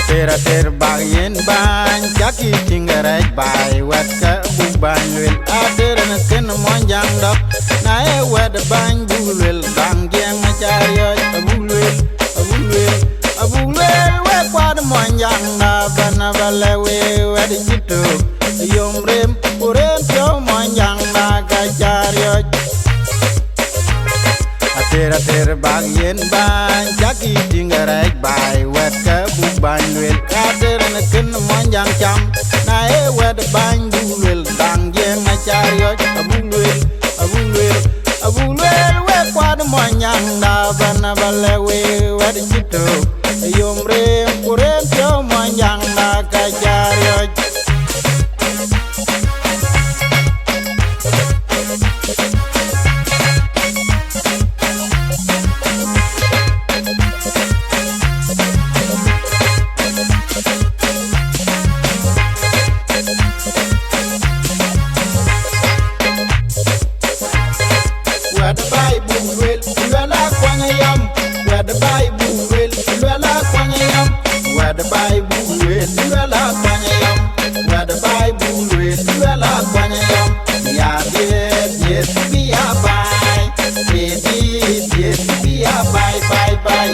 Tera ter bagyen ban jaki tingarai bai wet ka bu ban lwel ater na ken mon jang dok na e wet ban bu lwel dang gen ma chayo bu lwel we kwad mon jang na bana bale we wet jitu yom rem puren yo mon jang na ka chayo Tera ter bagyen ban jaki tingarai bai wet ka bu ban lwel ater na ken mon jang cham na e wet ban bu lwel dang gen ma chayo bu lwel we kwad mon jang na bana bale we wet jitu yom rem puren yo mon jang na ka chayo Where the Bible will, Luella Quanyam. Where the Bible will, Luella Quanyam. Where the Bible will, Luella Quanyam. Where the Bible will, Luella Quanyam. Yes, be a bye. Yes, be a bye.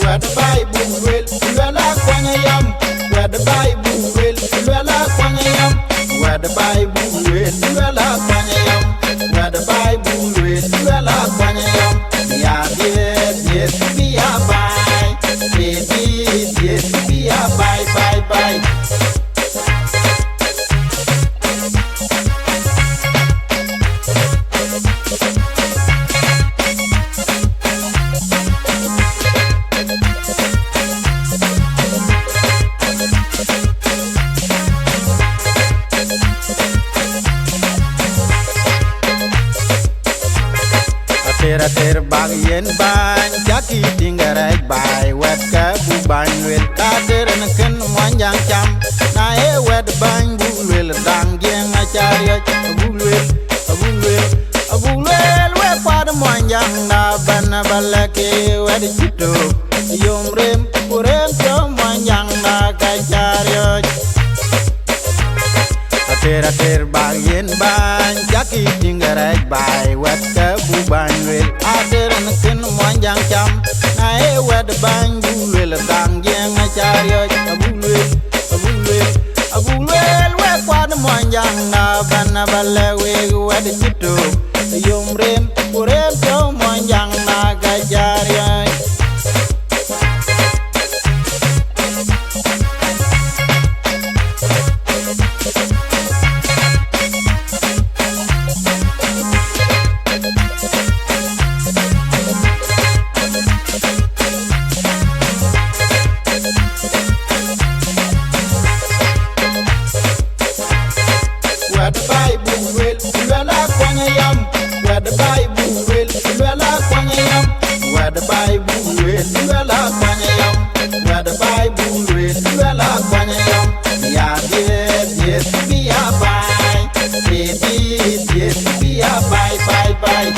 Where the Bible will, Luella Quanyam. Where the Bible will, Luella Quanyam. Where the Bible will, Luella Quanyam. Where the Bible will, Luella Quanyam. Yes, be a bye. Yes, be a bye. Tera ter bagyen ban jaki tingarai bai wet ka bu ban lwel ater na ken mon jang cham na e wet ban bu lwel dang gen ma chayo bu lwel we kwad mon jang na bana balake wet jitu yom rem puren yo mon jang na ka chayo Tera ter bagyen ban jaki tingarai bai wet ka bu ban lwel ater na ken mon jang cham na e wet ban bu lwel dang gen ma chayo bu lwel we kwad mon jang na bana bale we wet jitu yom rem puren yo mon jang na ka chayo Where the Bible will, Luella Quanyam. Where the Bible will, Luella Quanyam. Where the Bible will, Luella Quanyam. Where the Bible will, Luella Quanyam. Yes, be a bye. Yes, be a bye.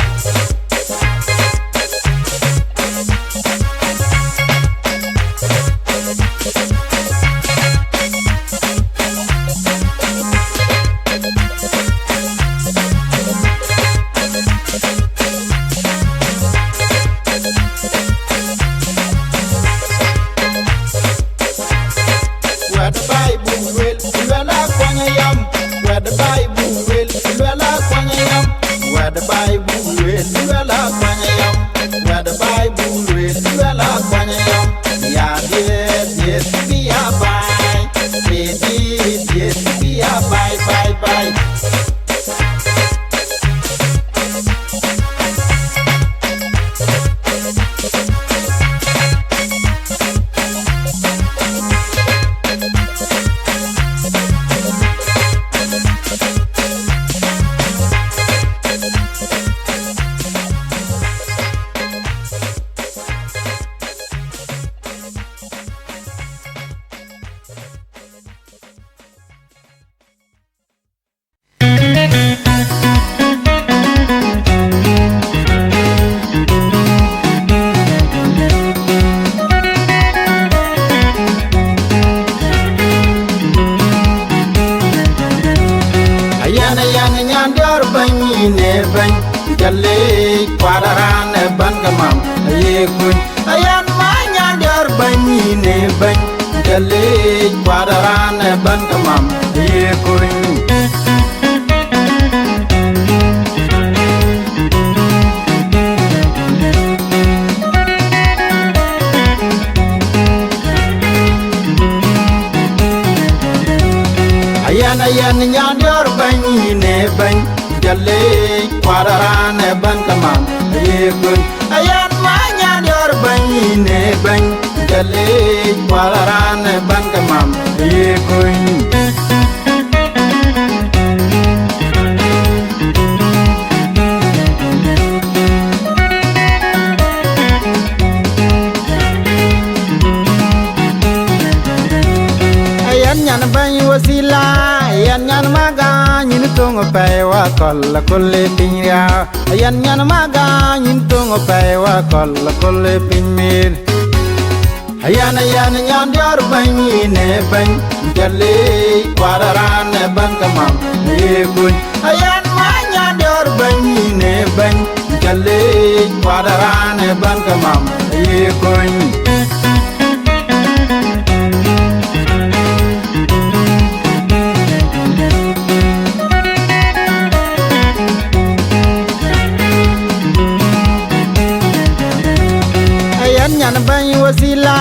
Where the Bible will, Luella Quanyam. Where the Bible will, Luella Quanyam. Where the Bible will, Luella Quanyam. Where the Bible will, Luella Quanyam. Yes, be a bye. Yes, be a bye. ne bany jalle kwadaran ban gamam ye kun ayan ma nyandiar bany ne bany jalle kwadaran ban gamam ye kun ayan nyandiar bany ne bany jalle kwadaran ban gamam ye kun ayan ma nyandiar bany ne bany jalle kwadaran ban gamam ye kun nyan bany wasila yan nyan maga nyin tongo pay wa kol kolle pinya yan nyan maga nyin tongo pay wa kol kolle pinmir yan nyan dior bany ne bany jalle kwadaran ban kamam ye kun yan ma nyan dior bany ne bany jalle kwadaran ban kamam ye kun nyan bany wasila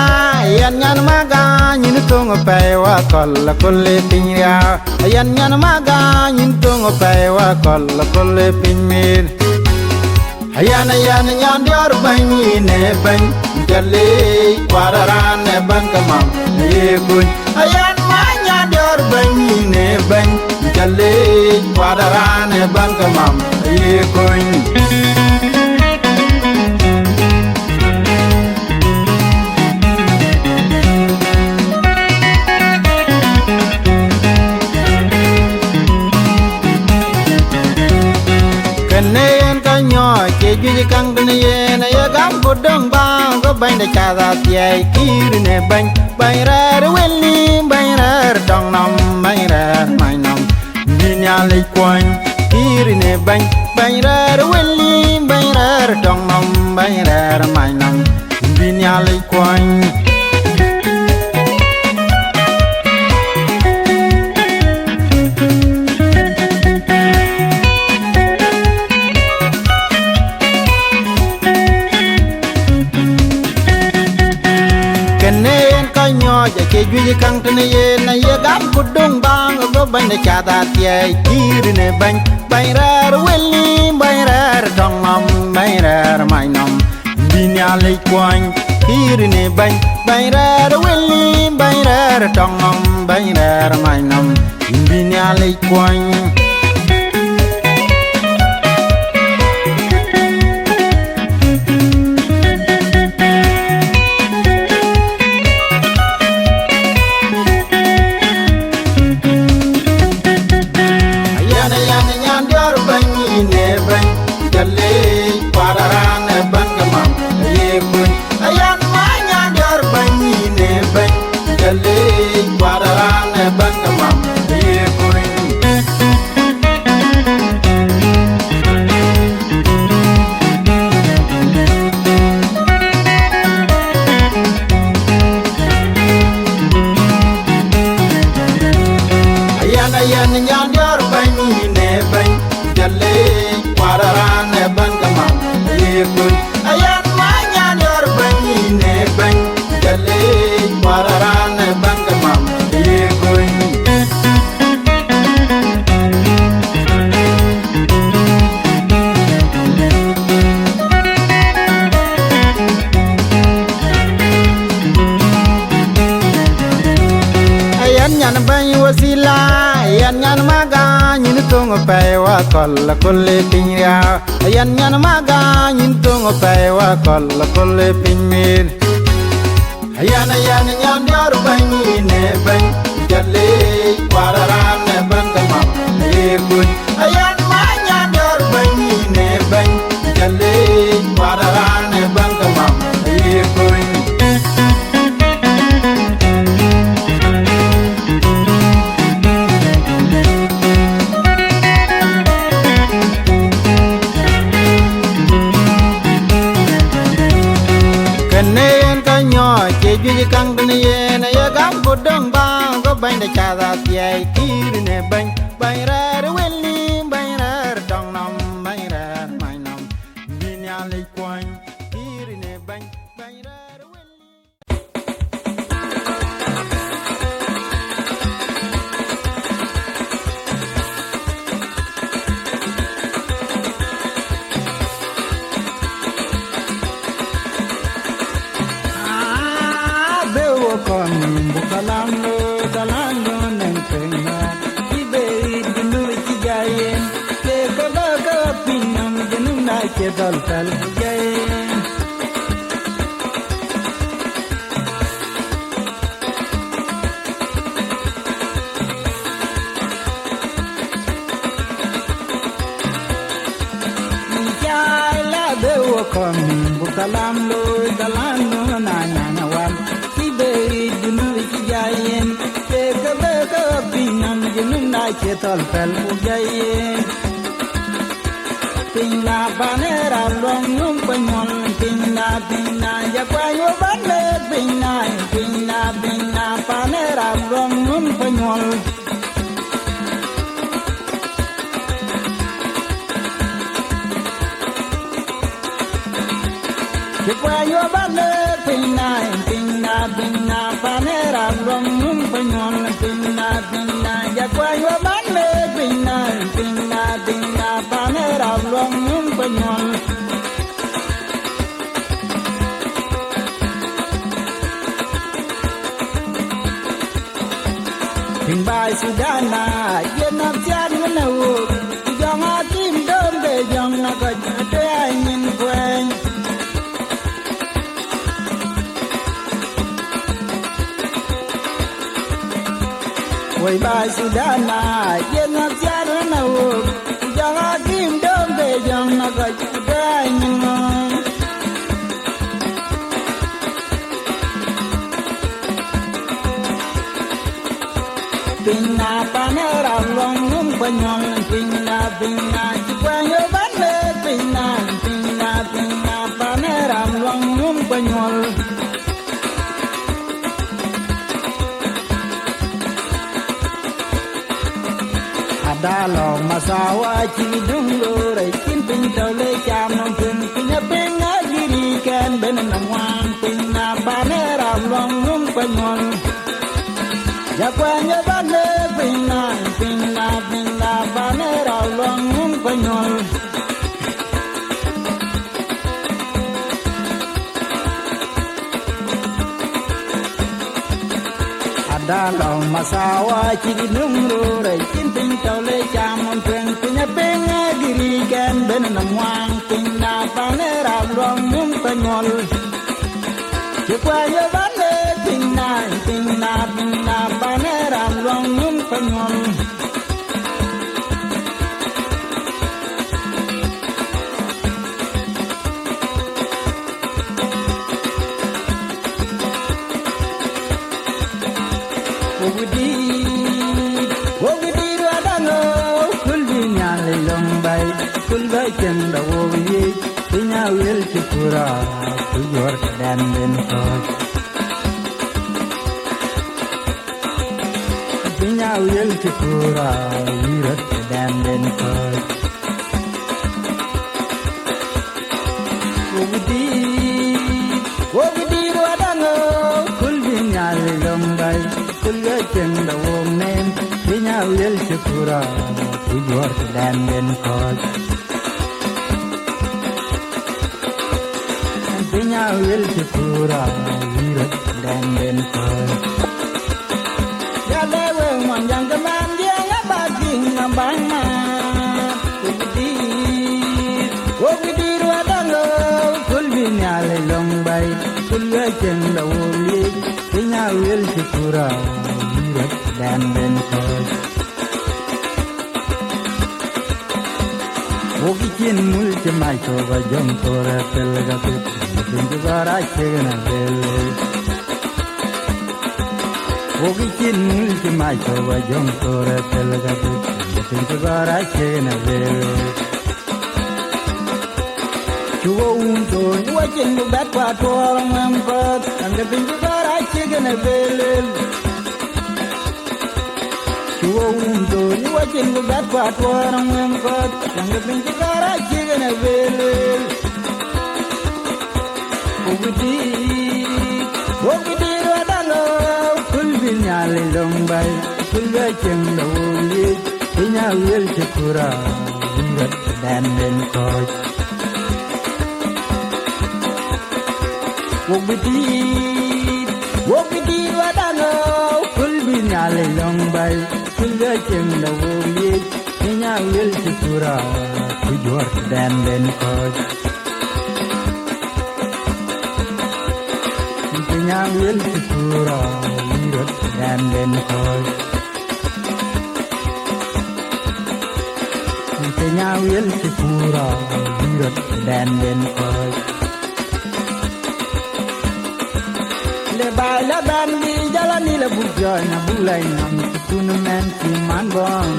yan nyan maga nyin tongo pay wa kol kolle pinya yan nyan maga nyin tongo pay wa kol kolle pinmir yan nyan dior bany ne bany jalle kwadaran ban kamam ye kun yan ma nyan dior bany ne bany jalle kwadaran ban kamam ye kun nen kanyo che juji kang ne ye na ye gam godong bang go bang da cha da tie kir ne bang bang ra welni bang ra dong nam bang ra mai nam min ya le kwan kir ne bang bang ra welni bang ra dong nam bang ra mai nam min ya le kwan nen kanyo che juji kang ne ye na ye gam godong bang go bang da cha da tie kir ne bang bang ra welni bang ra dong nam bang ra mai nam bin ya le kwan kir ne bang bang ra welni bang ra dong nam bang ra mai nam bin ya le kwan ne bany jalle kwadaran ban gamam ye kun ayan ma nyan dior bany ne bany jalle kwadaran ban gamam ye kun ayan nyan dior bany ne bany jalle kwadaran ban gamam ye kun ayan ma nyan dior bany ne bany jalle kwadaran ban gamam ye kun ayan nyan bany wasila yan nyan maga nyin tongo pay wa kol kolle pinya yan nyan maga nyin tongo pay wa kol kolle pinmir yan nyan dior bany ne bany jalle kwadaran ban gamam ye kun ayan ma nyan dior bany ne bany jalle kwadaran ban gamam ye kun dong ba go bang da cha da tiai kir ne bang ra welli bang ra dong nam bang ra mai nam bin ya le kwan kir ne bang ra kon bukalando dalando nengpenga ibe dinu kijayen ke kaga pinam dinu na ke dal tal jayen jala bewo kon bukalando dalando na na wan dinu kijayen ke kaga pinam dinu na ke dal tal jayen Pinna banera long num panyol pinna ya kwayo banle pinna banera long num panyol ya kwayo banle pinna banera long num panyol pinna ya kwayo banle pinna banera long num panyol Ting bai sudana yen ap chan na u jong a kim dom de jong na ka te ai nin kwen Oi bai sudana yen ap chan na u jong a kim dom de jong na ka te ai nin Pinna panera long num panyol pinna chikwanyo banle pinna panera long num panyol Adalo masawa chidungo rai kin pinto le cham nom pinna pinna giri kan benam wan pinna panera long num panyol Ya cuando vale pinna banera long un pañol Ada lo masawa chiri nungro re kin pinto le chamon pinna pinna diri kan benam wang pinna banera long un pañol Ya cuando vale pinna banera long num panyol Ogudi radano kulbi nyale long bay kulba chenda wogi pinya wel chikura kujor dan den ko Pinya wel chikura wirat dan den ko Ogudi radano kulbi nyale long bay kulga chenda women pinya wel chikura kujor dan den ko Pinya wel chikura wirat dan den ko Yang keman dia ngabagi ngambang ma Ogudi ruadano kulbi nyale long bay kulga chenda woli pinya wel chikura wirat dan den ko Ogi chin mul chemai choba jom tora telga pit Tunju gara chegna bele Ogi chin mul chemai choba jom tora telga pit Tunju gara chegna bele Chuo unto nyua chin lu bat kwa tuwa ngam pat Anga tunju gara chegna bele Undo ni wajin go bat kwat warang ngem kot yang bin kara chigen avel Ogidi rodalo kul bin nyale longbay kul ga cheng do li pinya wel chukura ngat dan den kot Ogidi rodalo kul bin nyale longbay kul ga cheng do li pinya wel chukura kujor dan den kot Yang will to pura, mirror and then call. Yang will to pura, mirror and then call. Le baila bandi jalani la bujana bulai nam tunu man ki man bon.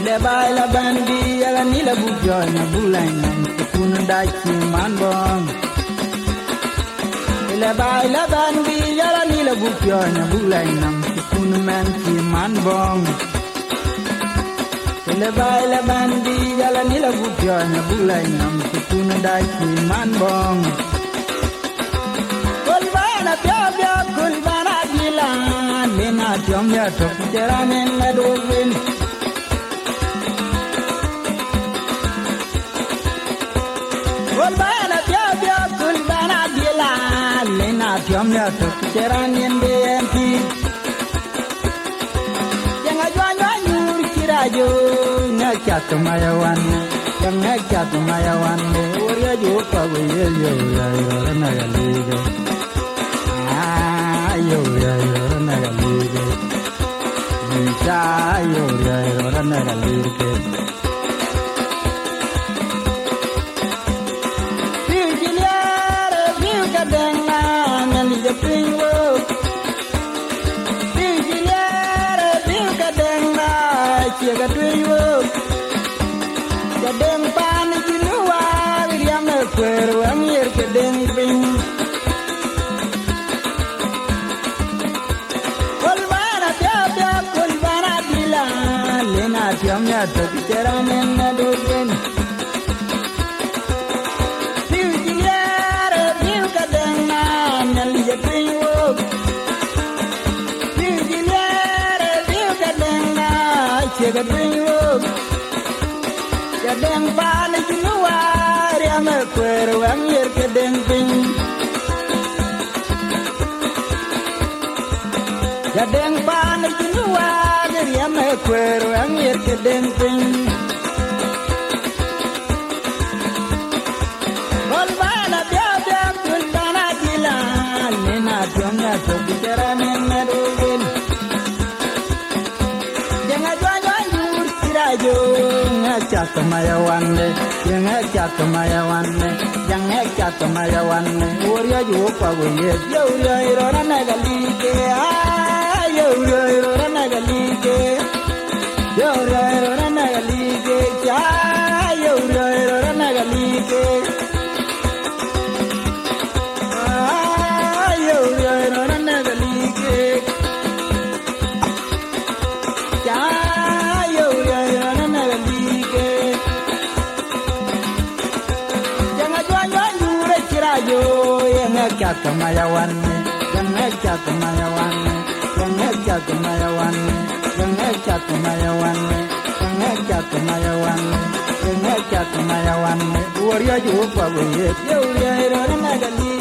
Le baila bandi jalani la bujana bulai nam tunu dai ki man bon. La bandi yala ni la bukyonya bulai nam kun man ki man bong la bandi yala ni la bukyonya bulai nam kun dai ki man bong kul bana dilan mena tyom ya tok teranen la dovin kul bana dilan Lena tiam ya tok ceran yende enti yang ajwa nyur kirajo ngacat mayawan yang ngacat mayawan orya jo pawe yo na galige yo na galige bisa yo na galige Jaga tuyo, jadeng pan jinua, yang ekwer wangir kedeng ping. Kolbana tiada, kolbana dilan, lena tiamnya tapi ceramen aduin. Tiu jiliare, tiu kadeng nan lihat tuyo. Jaga tuyo, jadeng pan jinua, yang ekwer wangir kedeng ping. Jadeng pan jinua, yang ekwer wangir kedeng ping. Kolbana tiada, kolbana dilan, nena tiamnya tok bicara menaruhin. Ngacat mayawanne, yang ngacat mayawanne, yang ngacat mayawanne. Orya jo pawe yo irona nagalike, yo irona nagalike, yo irona nagalike, yo irona nagalike, yo irona nagalike. Ngacat mayawanne, yang ngacat mayawanne, yang ngacat mayawanne, yang ngacat mayawanne, yang ngacat mayawanne, yang ngacat mayawanne. Orya jo pawe yo irona nagali.